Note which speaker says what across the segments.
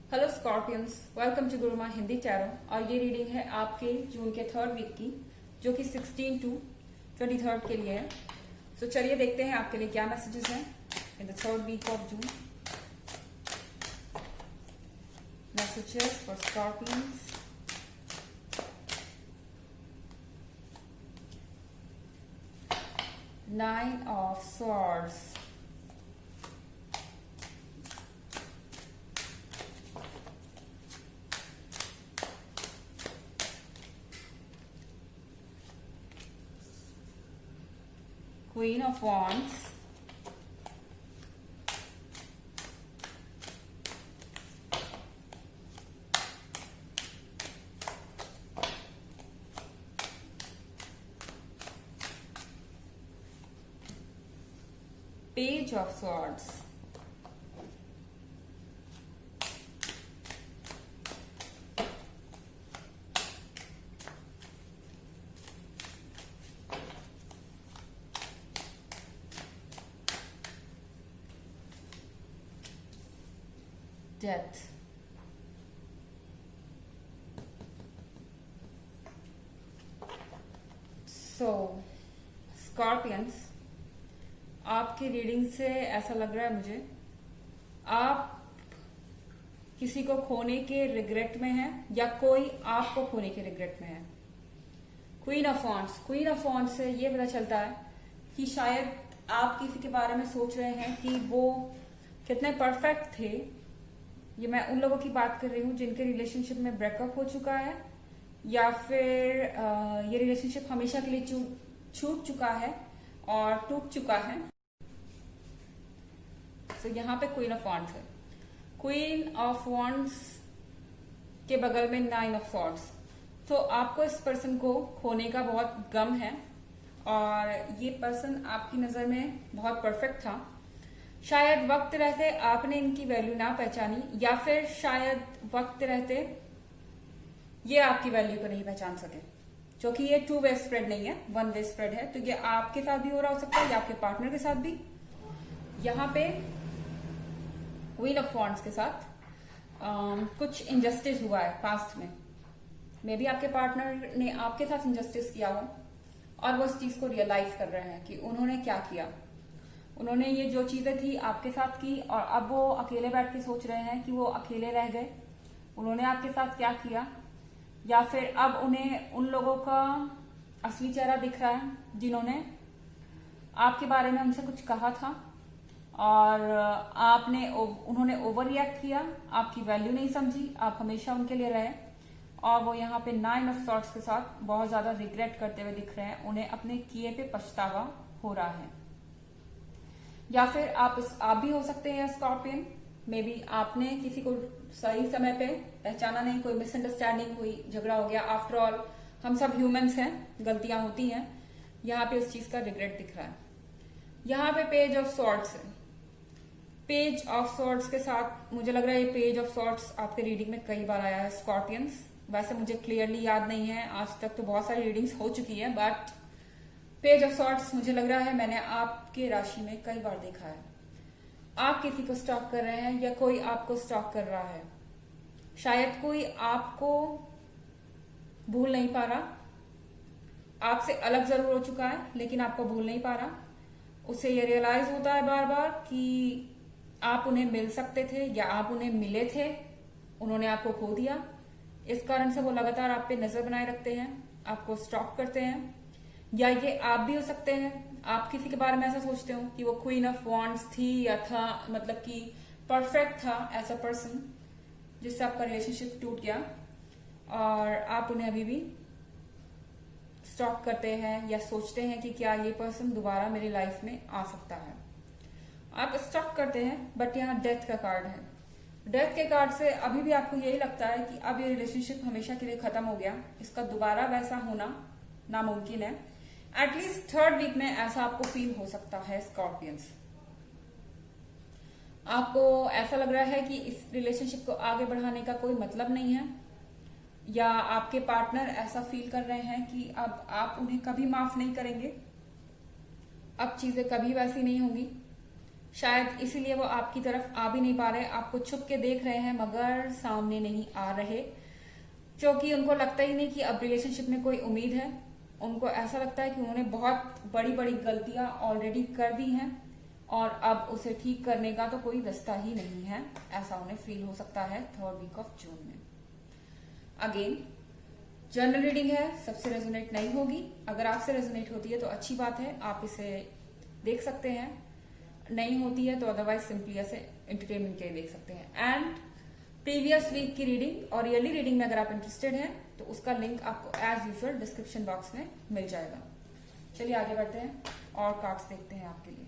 Speaker 1: Hello Scorpions, welcome to Guruma Hindi tarot. और ये reading है आपके जून के थर्ड वीक की, जो कि 16 टू 23 के लिए है। सो चलिए देखते हैं आपके लिए क्या मैसेजेस हैं in the third week of June. Messages for scorpions. Nine of swords, Queen of Wands, Page of Swords, Death, so scorpions, आपकी रीडिंग से ऐसा लग रहा है मुझे आप किसी को खोने के रिग्रेट में हैं या कोई आपको खोने के रिग्रेट में है। क्वीन ऑफ वॉन्ड्स से ये पता चलता है कि शायद आप किसी के बारे में सोच रहे हैं कि वो कितने परफेक्ट थे। ये मैं उन लोगों की बात कर रही हूँ जिनके रिलेशनशिप में ब्रेकअप हो चुका है या फिर ये रिलेशनशिप हमेशा के लिए छूट चुका है और टूट चुका है। तो यहाँ पे क्वीन ऑफ वॉन्ड्स है। क्वीन ऑफ वॉन्ड्स के बगल में नाइन ऑफ सॉर्ड्स। तो आपको इस पर्सन को खोने का बहुत गम है और ये पर्सन आपकी नजर में बहुत परफेक्ट था। शायद वक्त रहते आपने इनकी वैल्यू ना पहचानी या फिर शायद वक्त रहते ये आपकी वैल्यू को नहीं पहचान सके, क्योंकि ये टू वे स्प्रेड नहीं है, वन वे स्प्रेड है। तो ये आपके साथ भी हो रहा हो सकता है या आपके पार्टनर के साथ भी। यहाँ पे क्वीन ऑफ वॉन्ड्स के साथ कुछ इनजस्टिस हुआ है पास्ट में। मे बी आपके पार्टनर ने आपके साथ इनजस्टिस किया हो और वो इस चीज को रियलाइज कर रहे हैं कि उन्होंने क्या किया। उन्होंने ये जो चीजें थी आपके साथ की और अब वो अकेले बैठ के सोच रहे हैं कि वो अकेले रह गए, उन्होंने आपके साथ क्या किया, या फिर अब उन्हें उन लोगों का असली चेहरा दिख रहा है जिन्होंने आपके बारे में उनसे कुछ कहा था और उन्होंने ओवर रिएक्ट किया, आपकी वैल्यू नहीं समझी, आप हमेशा उनके लिए रहे और वो यहाँ पे नाइन ऑफ सॉर्ड्स के साथ बहुत ज्यादा रिग्रेट करते हुए दिख रहे हैं। उन्हें अपने किए पे पछतावा हो रहा है। या फिर आप भी हो सकते हैं स्कॉर्पियन। मे बी आपने किसी को सही समय पे पहचाना नहीं, कोई मिसअंडरस्टैंडिंग हुई, झगड़ा हो गया। आफ्टर ऑल हम सब ह्यूमंस हैं, गलतियां होती हैं। यहाँ पे उस चीज का रिग्रेट दिख रहा है। यहाँ पे पेज ऑफ सॉर्ड्स है। पेज ऑफ सॉर्ड्स के साथ मुझे लग रहा है ये पेज ऑफ सॉर्ड्स आपके रीडिंग में कई बार आया है स्कॉर्पियंस। वैसे मुझे क्लियरली याद नहीं है, आज तक तो बहुत सारी रीडिंग्स हो चुकी है, बट पेज ऑफ सॉर्ड्स मुझे लग रहा है मैंने आपके राशि में कई बार देखा है। आप किसी को स्टॉक कर रहे हैं या कोई आपको स्टॉक कर रहा है। शायद कोई आपको भूल नहीं पा रहा, आपसे अलग जरूर हो चुका है लेकिन आपको भूल नहीं पा रहा। उसे ये रियलाइज होता है बार बार कि आप उन्हें मिल सकते थे या आप उन्हें मिले थे, उन्होंने आपको खो दिया। इस कारण से वो लगातार आप पे नजर बनाए रखते हैं, आपको स्टॉक करते हैं। या ये आप भी हो सकते हैं, आप किसी के बारे में ऐसा सोचते हो कि वो क्वीन ऑफ वॉन्ड्स थी या था, मतलब कि परफेक्ट था ऐसा पर्सन जिससे आपका रिलेशनशिप टूट गया और आप उन्हें अभी भी स्टॉक करते हैं या सोचते हैं कि क्या ये पर्सन दोबारा मेरी लाइफ में आ सकता है। आप स्टॉक करते हैं, बट यहाँ डेथ का कार्ड है। डेथ के कार्ड से अभी भी आपको यही लगता है कि अब ये रिलेशनशिप हमेशा के लिए खत्म हो गया, इसका दोबारा वैसा होना नामुमकिन है। एटलीस्ट थर्ड वीक में ऐसा आपको फील हो सकता है स्कॉर्पियंस। आपको ऐसा लग रहा है कि इस रिलेशनशिप को आगे बढ़ाने का कोई मतलब नहीं है, या आपके पार्टनर ऐसा फील कर रहे हैं कि अब आप उन्हें कभी माफ नहीं करेंगे, अब चीजें कभी वैसी नहीं होंगी। शायद इसीलिए वो आपकी तरफ आ भी नहीं पा रहे, आपको छुप के देख रहे हैं मगर सामने नहीं आ रहे, क्योंकि उनको लगता ही नहीं कि अब रिलेशनशिप में कोई उम्मीद है। उनको ऐसा लगता है कि उन्होंने बहुत बड़ी बड़ी गलतियां ऑलरेडी कर दी हैं और अब उसे ठीक करने का तो कोई रास्ता ही नहीं है, ऐसा उन्हें फील हो सकता है 3rd वीक ऑफ जून में। अगेन जनरल रीडिंग है, सबसे रेजोनेट नहीं होगी। अगर आपसे रेजोनेट होती है तो अच्छी बात है, आप इसे देख सकते हैं। नहीं होती है तो अदरवाइज सिंपली ऐसे एंटरटेनमेंट के लिए देख सकते हैं। एंड प्रीवियस वीक की रीडिंग और ईयरली रीडिंग में अगर आप इंटरेस्टेड हैं तो उसका लिंक आपको एज यूजुअल डिस्क्रिप्शन बॉक्स में मिल जाएगा। चलिए आगे बढ़ते हैं और कार्ड्स देखते हैं आपके लिए।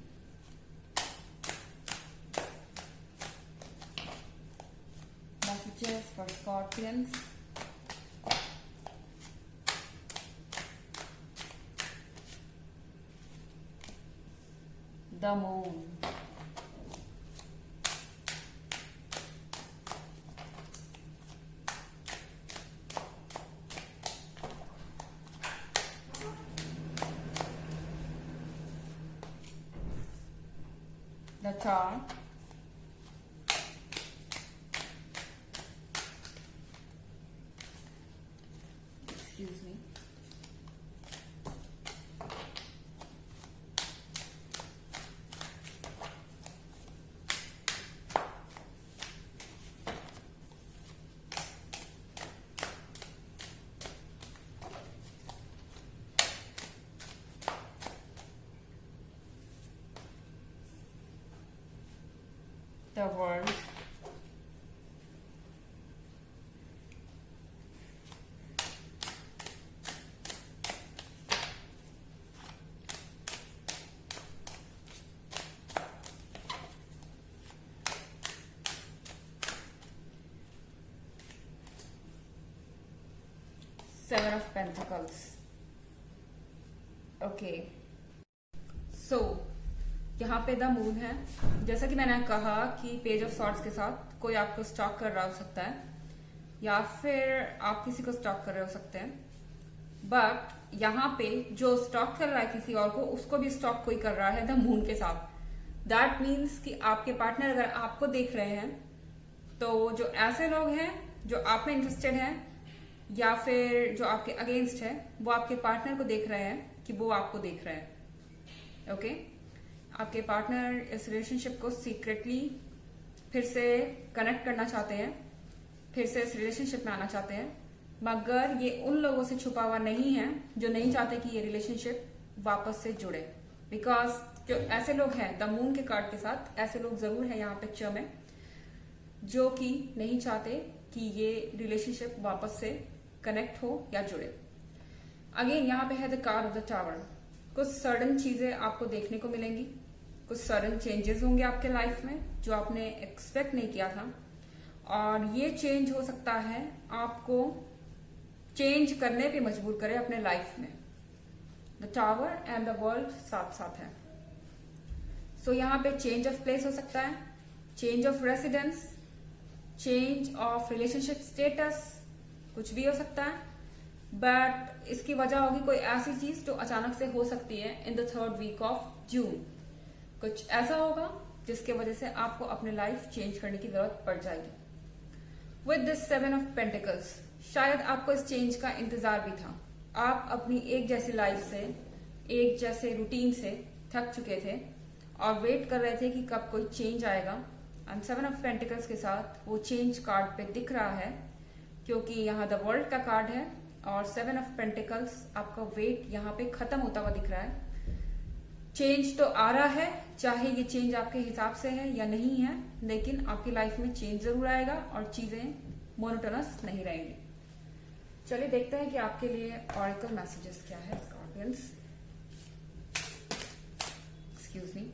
Speaker 1: Messages for scorpions. The moon, the Tower, excuse me, the World, Seven of Pentacles. Okay so यहाँ पे द मून है। जैसा कि मैंने कहा कि पेज ऑफ सॉर्ड्स के साथ कोई आपको स्टॉक कर रहा हो सकता है या फिर आप किसी को स्टॉक कर रहे हो सकते हैं, बट यहाँ पे जो स्टॉक कर रहा है किसी और को, उसको भी स्टॉक कोई कर रहा है द मून के साथ। दैट मीन्स कि आपके पार्टनर अगर आपको देख रहे हैं तो जो ऐसे लोग हैं जो आप में इंटरेस्टेड हैं या फिर जो आपके अगेंस्ट है वो आपके पार्टनर को देख रहे हैं कि वो आपको देख रहे हैं। ओके आपके पार्टनर इस रिलेशनशिप को सीक्रेटली फिर से कनेक्ट करना चाहते हैं, फिर से इस रिलेशनशिप में आना चाहते हैं, मगर ये उन लोगों से छुपा हुआ नहीं है जो नहीं चाहते कि ये रिलेशनशिप वापस से जुड़े। बिकॉज जो ऐसे लोग हैं द मून के कार्ड के साथ, ऐसे लोग जरूर हैं यहाँ पिक्चर में जो कि नहीं चाहते कि ये रिलेशनशिप वापस से कनेक्ट हो या जुड़े। अगेन यहाँ पे है the card of the tower. कुछ सडन चीजें आपको देखने को मिलेंगी, कुछ सडन चेंजेस होंगे आपके लाइफ में जो आपने एक्सपेक्ट नहीं किया था, और ये चेंज हो सकता है आपको चेंज करने पे मजबूर करे अपने लाइफ में। The tower and the world साथ साथ है। सो यहाँ पे चेंज ऑफ प्लेस हो सकता है, change of residence, change of relationship status, कुछ भी हो सकता है। बट इसकी वजह होगी कोई ऐसी चीज जो अचानक से हो सकती है in the 3rd week of June. कुछ ऐसा होगा जिसके वजह से आपको अपनी लाइफ चेंज करने की जरूरत पड़ जाएगी। विद दिस 7 ऑफ पेंटिकल्स, शायद आपको इस चेंज का इंतजार भी था। आप अपनी एक जैसी लाइफ से, एक जैसे रूटीन से थक चुके थे और वेट कर रहे थे कि कब कोई चेंज आएगा। एंड 7 ऑफ पेंटिकल्स के साथ वो चेंज कार्ड पे दिख रहा है, क्योंकि यहाँ द वर्ल्ड का कार्ड है और 7 ऑफ पेंटिकल्स आपका वेट यहाँ पे खत्म होता हुआ दिख रहा है। चेंज तो आ रहा है, चाहे ये चेंज आपके हिसाब से है या नहीं है, लेकिन आपकी लाइफ में चेंज जरूर आएगा और चीजें मोनोटोनस नहीं रहेंगी। चलिए देखते हैं कि आपके लिए ऑरेकल मैसेजेस क्या है scorpions. Excuse me.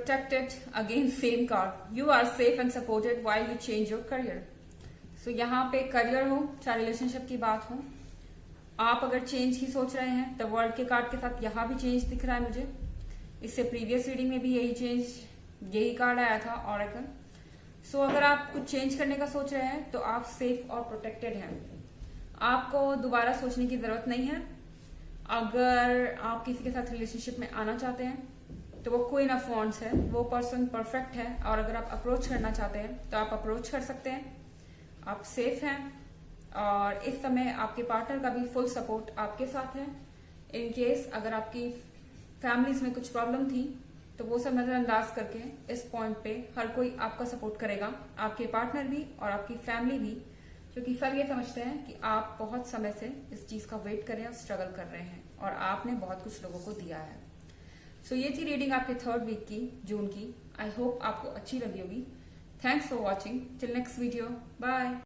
Speaker 1: protected, again same card. You are safe and supported while you change your career. So यहाँ पे करियर हो चाहे रिलेशनशिप की बात हो, आप अगर चेंज की सोच रहे हैं, द वर्ल्ड के कार्ड के साथ यहाँ भी चेंज दिख रहा है मुझे। इससे प्रीवियस रीडिंग में भी यही कार्ड आया था, ऑरेकल। सो अगर आप कुछ चेंज करने का सोच रहे हैं तो आप सेफ और प्रोटेक्टेड हैं। आपको दोबारा सोचने की जरूरत नहीं है। अगर आप किसी के साथ रिलेशनशिप में आना चाहते हैं तो वो क्वीन ऑफ वॉन्ड्स है, वो पर्सन परफेक्ट है। और अगर आप अप्रोच करना चाहते हैं तो आप अप्रोच कर सकते हैं। आप सेफ हैं और इस समय आपके पार्टनर का भी फुल सपोर्ट आपके साथ है। इन केस अगर आपकी फैमिलीज में कुछ प्रॉब्लम थी तो वो सब नजरअंदाज करके इस पॉइंट पे हर कोई आपका सपोर्ट करेगा, आपके पार्टनर भी और आपकी फैमिली भी, क्योंकि सब ये समझते हैं कि आप बहुत समय से इस चीज का वेट कर रहे हैं और स्ट्रगल कर रहे हैं और आपने बहुत कुछ लोगों को दिया है। सो ये थी रीडिंग आपके 3rd वीक की, जून की। आई होप आपको अच्छी लगी होगी। Thanks for watching. Till next video, bye.